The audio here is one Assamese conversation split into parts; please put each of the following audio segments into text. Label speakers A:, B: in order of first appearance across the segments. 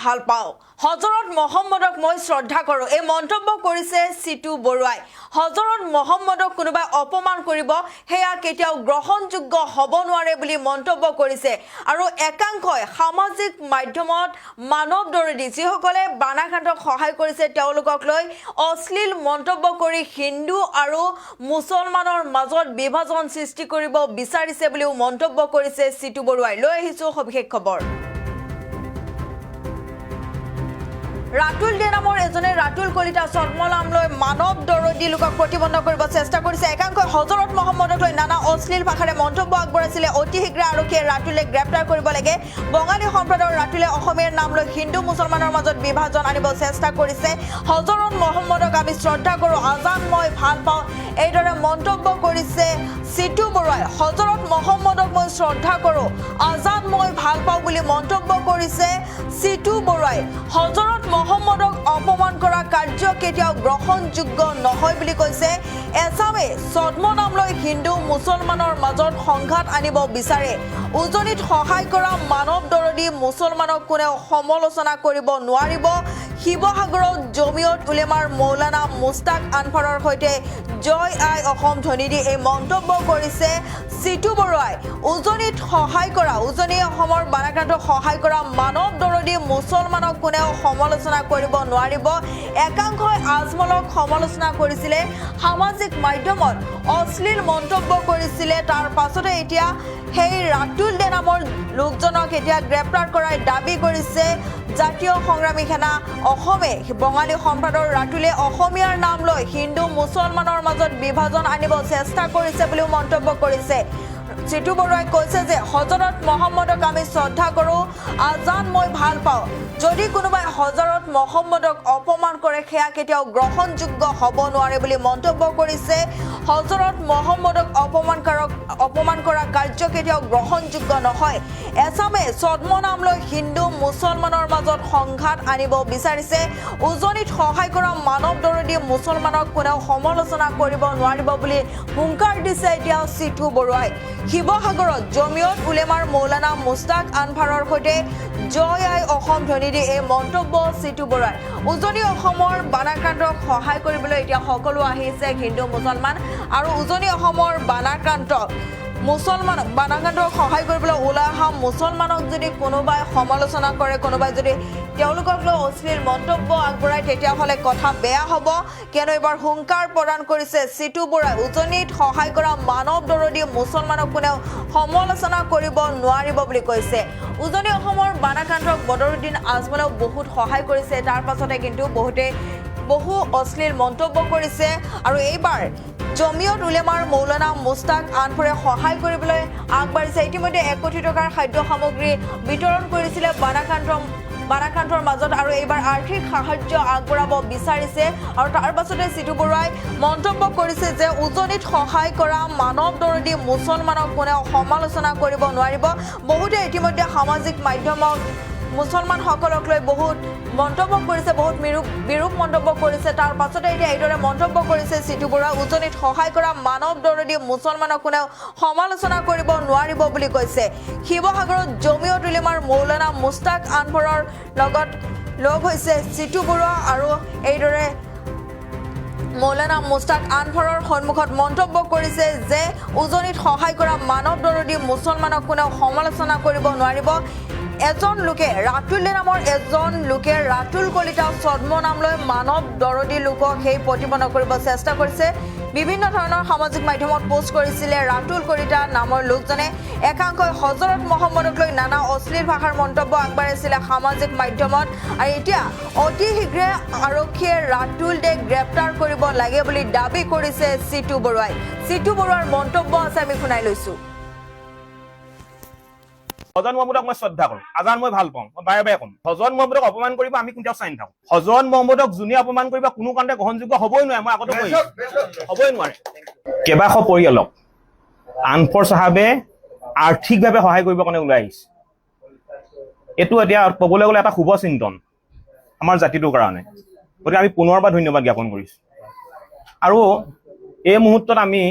A: ভাল পাওঁ হজৰত মহম্মদক মই শ্ৰদ্ধা কৰোঁ এই মন্তব্য কৰিছে সিটু বৰুৱাই হজৰত মহম্মদক কোনোবাই অপমান কৰিব হেয়া কেতিয়াও গ্ৰহণযোগ্য হ'ব নোৱাৰে বুলি মন্তব্য কৰিছে আৰু একাংশই সামাজিক মাধ্যমত মানৱ দৰদী যিসকলে বানাকান্তক সহায় কৰিছে তেওঁলোকক লৈ অশ্লীল মন্তব্য কৰি হিন্দু আৰু মুছলমানৰ মাজত বিভাজন সৃষ্টি কৰিব বিচাৰিছে বুলিও মন্তব্য কৰিছে সিটু বৰুৱাই লৈ আহিছো সবিশেষ খবৰ ৰাতুল দে নামৰ এজনে ৰাতুল কলিতা চৰ্মলাম লৈ মানৱ দৰদী লোকক প্ৰতিবন্ধ কৰিব চেষ্টা কৰিছে একাংশই হজৰত মহম্মদক লৈ নানা অশ্লীল ভাষাৰে মন্তব্য আগবঢ়াইছিলে অতি শীঘ্ৰে আৰক্ষীয়ে ৰাতুলে গ্ৰেপ্তাৰ কৰিব লাগে বঙালী সম্প্ৰদায়ৰ ৰাতুলে অসমীয়াৰ নাম লৈ হিন্দু মুছলমানৰ মাজত বিভাজন আনিব চেষ্টা কৰিছে হজৰত মহম্মদক আমি শ্ৰদ্ধা কৰোঁ আজান মই ভাল পাওঁ এইদৰে মন্তব্য কৰিছে সিটু বৰুৱাই হজৰত মহম্মদক মই শ্ৰদ্ধা কৰোঁ আজান মই ভাল পাওঁ বুলি মন্তব্য কৰিছে সিটু বৰুৱাই হজৰত মহম্মদক অপমান কৰা কাৰ্য কেতিয়াও গ্ৰহণযোগ্য নহয় বুলি কৈছে এছামে ছদ্ম নাম লৈ হিন্দু মুছলমানৰ মাজত সংঘাত আনিব বিচাৰে উজনিত সহায় কৰা মানৱ দৰদী মুছলমানক কোনেও সমালোচনা কৰিব নোৱাৰিব শিৱসাগৰত জমিয়ত উলেমাৰ মৌলানা মুস্তাক আনফাৰৰ সৈতে জয় আই অসম ধ্বনি দি এই মন্তব্য কৰিছে সিটু বৰুৱাই উজনিত সহায় কৰা উজনি অসমৰ বানাক্ৰান্তক সহায় কৰা মানৱ দৰদী মুছলমানক কোনেও সমালোচনা কৰিব নোৱাৰিব একাংশই আজমলক সমালোচনা কৰিছিলে সামাজিক মাধ্যমত অশ্লীল মন্তব্য কৰিছিলে তাৰ পাছতে এতিয়া সেই ৰাতুল দে নামৰ লোকজনক এতিয়া গ্ৰেপ্তাৰ কৰাৰ দাবী কৰিছে জাতীয় সংগ্ৰামী সেনা অসমে বঙালী সম্প্ৰদায়ৰ ৰাতুলে অসমীয়াৰ নাম লৈ হিন্দু মুছলমানৰ মাজত বিভাজন আনিব চেষ্টা কৰিছে বুলিও মন্তব্য কৰিছে সিটু বৰুৱাই কৈছে যে হজৰত মহম্মদক আমি শ্ৰদ্ধা কৰোঁ আজান মই ভাল পাওঁ যদি কোনোবাই হজৰত মহম্মদক অপমান কৰে সেয়া কেতিয়াও গ্ৰহণযোগ্য হ'ব নোৱাৰে বুলি মন্তব্য কৰিছে হজৰত মহম্মদক অপমান কৰা কাৰ্য কেতিয়াও গ্ৰহণযোগ্য নহয় এছামে ছদ্ম নাম লৈ হিন্দু মুছলমানৰ মাজত সংঘাত আনিব বিচাৰিছে উজনিত সহায় কৰা মানৱ দৰদী মুছলমানক কোনেও সমালোচনা কৰিব নোৱাৰিব বুলি হুংকাৰ দিছে এতিয়া সিটু বৰুৱাই শিৱসাগৰত জমিয়ত উলেমাৰ মৌলানা মুস্তাক আনফাৰৰ সৈতে জয় আই অসম ধ্বনি দি এই মন্তব্য সিটু বৰুৱাই উজনি অসমৰ বানাক্ৰান্তক সহায় কৰিবলৈ এতিয়া সকলো আহিছে হিন্দু মুছলমান আৰু উজনি অসমৰ বানাক্ৰান্তক বানাক্ৰান্তক সহায় কৰিবলৈ ওলাই অহা মুছলমানক যদি কোনোবাই সমালোচনা কৰে কোনোবাই যদি তেওঁলোকক লৈ অশ্লীল মন্তব্য আগবঢ়ায় তেতিয়াহ'লে কথা বেয়া হ'ব কিয়নো এইবাৰ হুংকাৰ প্ৰদান কৰিছে সিটু বৰুৱাই উজনিত সহায় কৰা মানৱ দৰদী মুছলমানক কোনেও সমালোচনা কৰিব নোৱাৰিব বুলি কৈছে উজনি অসমৰ বানাক্ৰান্তক বদৰুদ্দিন আজমলেও বহুত সহায় কৰিছে তাৰ পাছতে কিন্তু বহু অশ্লীল মন্তব্য কৰিছে আৰু এইবাৰ জমিয়ত উলেমাৰ মৌলানা মুস্তাক আনফাৰে সহায় কৰিবলৈ আগবাঢ়িছে ইতিমধ্যে 1 কোটি টকাৰ খাদ্য সামগ্ৰী বিতৰণ কৰিছিলে বানাক্ৰান্তৰ মাজত আৰু এইবাৰ আৰ্থিক সাহায্য আগবঢ়াব বিচাৰিছে আৰু তাৰ পাছতে সিটু বৰুৱাই মন্তব্য কৰিছে যে উজনিত সহায় কৰা মানৱ দৰদী মুছলমানক কোনেও সমালোচনা কৰিব নোৱাৰিব বহুতে ইতিমধ্যে সামাজিক মাধ্যমত মুছলমানসকলক লৈ বহুত মন্তব্য কৰিছে বহুত বিৰূপ মন্তব্য কৰিছে তাৰ পাছতে এতিয়া এইদৰে মন্তব্য কৰিছে সিটু বৰুৱাই উজনিত সহায় কৰা মানৱ দৰদী মুছলমানক কোনেও সমালোচনা কৰিব নোৱাৰিব বুলি কৈছে শিৱসাগৰত জমিয়ত উলেমাৰ মৌলানা মুস্তাক আনফাৰৰ লগত লগ হৈছে সিটু বৰুৱা আৰু এইদৰে মৌলানা মুস্তাক আনফাৰৰ সন্মুখত মন্তব্য কৰিছে যে উজনিত সহায় কৰা মানৱ দৰদী মুছলমানক কোনেও সমালোচনা কৰিব নোৱাৰিব এজন লোকে ৰাতুল নামৰ এজন লোকে ৰাতুল কলিতা ছদ্ম নাম লৈ মানৱ দৰদী লোকক সেই প্ৰতিবন্ধ কৰিব চেষ্টা কৰিছে বিভিন্ন ধৰণৰ সামাজিক মাধ্যমত পোষ্ট কৰিছিলে ৰাতুল কলিতা নামৰ লোকজনে একাংশই হজৰত মহম্মদক লৈ নানা অশ্লীল ভাষাৰ মন্তব্য আগবঢ়াইছিলে সামাজিক মাধ্যমত আৰু এতিয়া অতি শীঘ্ৰে আৰক্ষীয়ে ৰাতুল দে গ্ৰেপ্তাৰ কৰিব লাগে বুলি দাবী কৰিছে সিটু বৰুৱাই সিটু বৰুৱাৰ মন্তব্য আছে আমি শুনাই লৈছো
B: হজৰত মহম্মদক মই শ্ৰদ্ধা কৰোঁ আজান মই ভাল পাওঁ মই বাৰে বাৰে ক'ম হজৰত মহম্মদক অপমান কৰিব আমি কেতিয়াও চাই নাথাকোঁ হজৰত মহম্মদক যোনে অপমান কৰিব কোনো কাৰণতে গ্ৰহণযোগ্য হ'বই নোৱাৰে মই আগতে কৈছোঁ হ'বই নোৱাৰে কেইবাশ পৰিয়ালক আনফৰ চাহাবে আৰ্থিকভাৱে সহায় কৰিবৰ কাৰণে ওলাই আহিছে এইটো এতিয়া ক'বলৈ গ'লে এটা শুভ চিন্তন আমাৰ জাতিটোৰ কাৰণে গতিকে আমি পুনৰবাৰ ধন্যবাদ জ্ঞাপন কৰিছোঁ আৰু এই মুহূৰ্তত আমি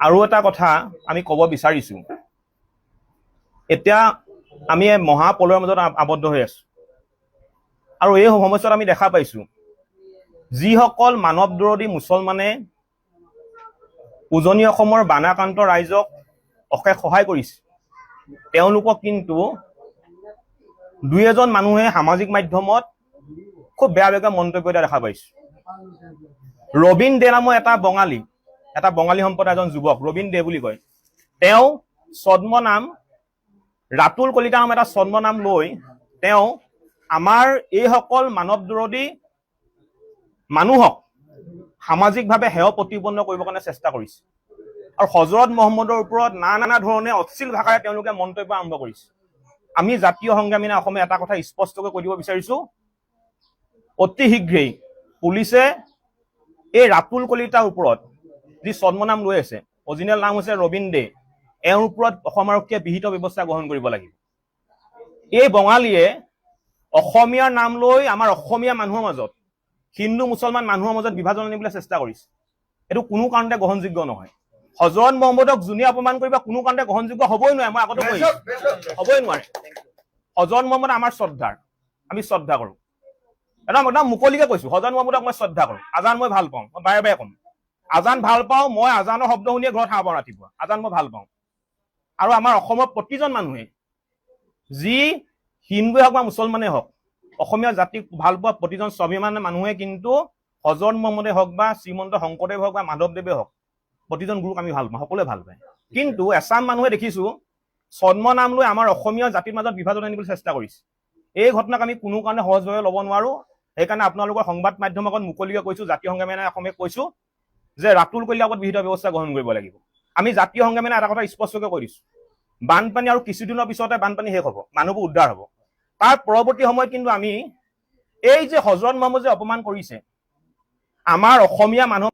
B: আৰু এটা কথা আমি ক'ব বিচাৰিছোঁ এতিয়া আমি মহাপলয়ৰ মাজত আবদ্ধ হৈ আছোঁ আৰু এই সময়ছোৱাত আমি দেখা পাইছো যিসকল মানৱ বিৰোধী মুছলমানে উজনি অসমৰ বানাক্ৰান্ত ৰাইজক অশেষ সহায় কৰিছে তেওঁলোকক কিন্তু দুই এজন মানুহে সামাজিক মাধ্যমত খুব বেয়া বেয়া মন্তব্য দিয়া দেখা পাইছো ৰবীন দে নামৰ এটা বঙালী সম্প্ৰদায়ৰ এজন যুৱক ৰবীন দে বুলি কয় তেওঁ ছদ্ম নাম ৰাতুল কলিতা নাম এটা ছদ্ম নাম লৈ তেওঁ আমাৰ এইসকল মানৱ বিৰোধী মানুহক সামাজিকভাৱে হেয় প্ৰতিপন্ন কৰিবৰ কাৰণে চেষ্টা কৰিছে আৰু হজৰত মহম্মদৰ ওপৰত নানা ধৰণে অশ্লীল ভাষাৰে তেওঁলোকে মন্তব্য আৰম্ভ কৰিছে আমি জাতীয় সংগ্ৰামী অসমে এটা কথা স্পষ্টকৈ কৈ দিব বিচাৰিছো অতি শীঘ্ৰেই পুলিচে এই ৰাতুল কলিতাৰ ওপৰত যি ছদ্মনাম লৈ আছে অৰিজিনেল নাম হৈছে ৰবীন দে এওঁৰ ওপৰত অসম আৰক্ষীয়ে বিহিত ব্যৱস্থা গ্ৰহণ কৰিব লাগিব এই বঙালীয়ে অসমীয়াৰ নাম লৈ আমাৰ অসমীয়া মানুহৰ মাজত হিন্দু মুছলমান মানুহৰ মাজত বিভাজন আনিবলৈ চেষ্টা কৰিছে এইটো কোনো কাৰণতে গ্ৰহণযোগ্য নহয় হজৰত মহম্মদক যোনে অপমান কৰিব কোনো কাৰণতে গ্ৰহণযোগ্য হ'বই নোৱাৰে মই আগতে কৈছো হ'বই নোৱাৰে হজৰত মহম্মদ আমাৰ শ্ৰদ্ধাৰ আমি শ্ৰদ্ধা কৰো একদম মুকলিকে কৈছো হজৰত মহম্মদক মই শ্ৰদ্ধা কৰো আজান মই ভাল পাওঁ মই বাৰে বাৰে ক'ম আজান ভাল পাওঁ মই আজানৰ শব্দ শুনিয়ে ঘৰত সাৰ পাওঁ ৰাতিপুৱা আজান মই ভাল পাওঁ আৰু আমাৰ অসমৰ প্ৰতিজন মানুহে যি হিন্দুৱে হওক বা মুছলমানে হওক অসমীয়া জাতিক ভাল পোৱা প্ৰতিজন স্বাভিমান মানুহে কিন্তু হজৰত মহম্মদে হওক বা শ্ৰীমন্ত শংকৰদেৱ হওক বা মাধৱদেৱে হওক প্ৰতিজন গুৰুক আমি ভাল পাওঁ সকলোৱে ভাল পায় কিন্তু এছাম মানুহে দেখিছো ছদ্ম নাম লৈ আমাৰ অসমীয়া জাতিৰ মাজত বিভাজন আনিবলৈ চেষ্টা কৰিছে এই ঘটনাক আমি কোনো কাৰণে সহজভাৱে ল'ব নোৱাৰো সেইকাৰণে আপোনালোকৰ সংবাদ মাধ্যমৰ আগত মুকলিকে কৈছো জাতীয় সংগ্ৰামী অসমে কৈছো যে ৰাতুল কলিতাৰ ওপৰত বিহিত ব্যৱস্থা গ্ৰহণ কৰিব লাগিব আমি জাতীয় সংগ্ৰামী এটা কথা স্পষ্টকৈ কৈ দিছো বানপানী আৰু কিছুদিনৰ পিছতে বানপানী শেষ হ'ব মানুহবোৰ উদ্ধাৰ হ'ব তাৰ পৰৱৰ্তী সময়ত কিন্তু আমি এই যে হজৰত মহম্মদ যে অপমান কৰিছে আমাৰ অসমীয়া মানুহ